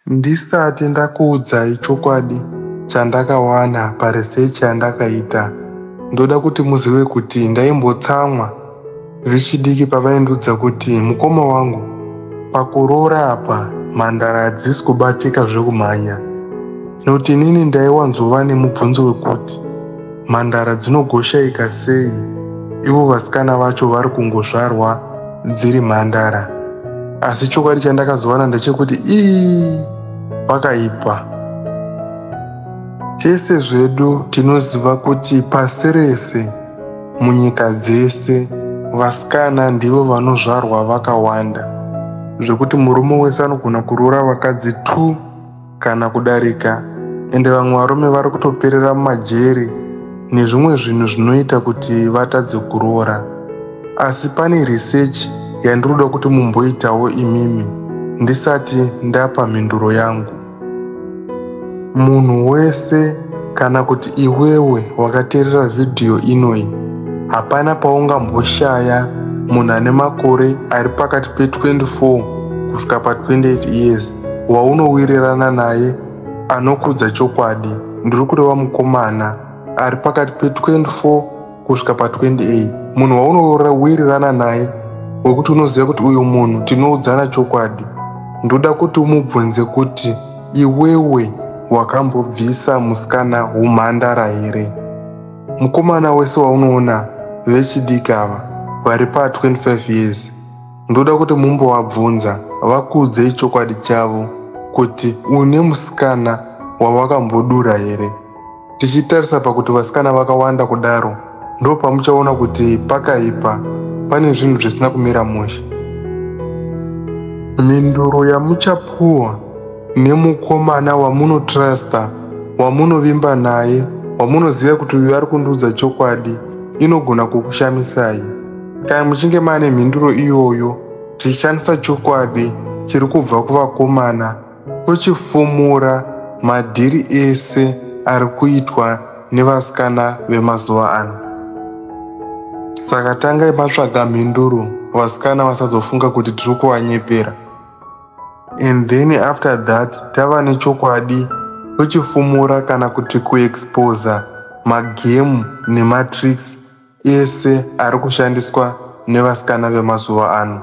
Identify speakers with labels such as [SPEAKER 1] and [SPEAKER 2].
[SPEAKER 1] Ndisati ndakuudzai chokwadi chandakawana paresearch yandakaita, ndoda kuti muzive kuti ndaimbotsamwa vechidiki pavaindiudza kuti mukoma wangu pakuroora apa mhandara hadzisi kubatika zvekumhanya. Nokuti inini ndaiwanzova nemubvunzo wekuti mhandara dzinogoshaika sei ivo vasikana vacho vari kungozvarwa dziri mhandara. Asi chokwadi chandakazowana ndechekuti pakaipa. Tese zvedu tinoziva kuti pasi rese munyika dzese vasikana ndivo vanozvarwa vakawanda, zvekuti murume wese anogona kuroora vakadzi 2 kana kudarika, ende vamwe varume vari kutoperera mumajeri nezvimwe zvinhu zvinoita kuti vatadze kuroora. Asi pane research yandiroda kuti mumboitawo imimi ndisati ndapa mhinduro yangu. Munhu wese kana kuti iwewe wakateerera vhidhiyo inoyi, hapana paungamboshaya munhu ane makore ari pakati pe24 kusvika pa28 years waunowirirana naye anokudza chokwadi. Ndiri kureva mukomana ari pakati pe24 kusvika pa28, munhu waunowirirana naye wekuti unoziva kuti uyu munhu tinoudzana chokwadi. Ndoda kuti umubvunze kuti iwewe wakambobvisa musikana womhandara here? Mukomana wese waunoona vechidiki ava vari pa25 years, ndoda kuti mumbovabvunza vakuudzei chokwadi chavo kuti une musikana wawakambodura here. Tichitarisa pakuti vasikana vakawanda kudaro, ndo pamuchaona kuti pakaipa, pane zvinhu zvisina kumira mushe. Mhinduro yamuchapuwa nemukomana wamunotrasta, wamunovimba naye, wamunoziva kuti uyu ari kundiudza chokwadi, inogona kukushamisai. Kana muchinge mane mhinduro iyoyo, tichishandisa chokwadi chiri kubva kuvakomana uchifumura madhiri ese ari kuitwa nevasikana vemazuva ano. Saka tangai matsvaga mhinduro vasikana vasazofunga kuti tiri kuvanyepera. And then after that tava nechokwadi uchifumura kana kuti kuexposa magemu nematricks ese ari kushandiswa nevasikana vemazuva ano.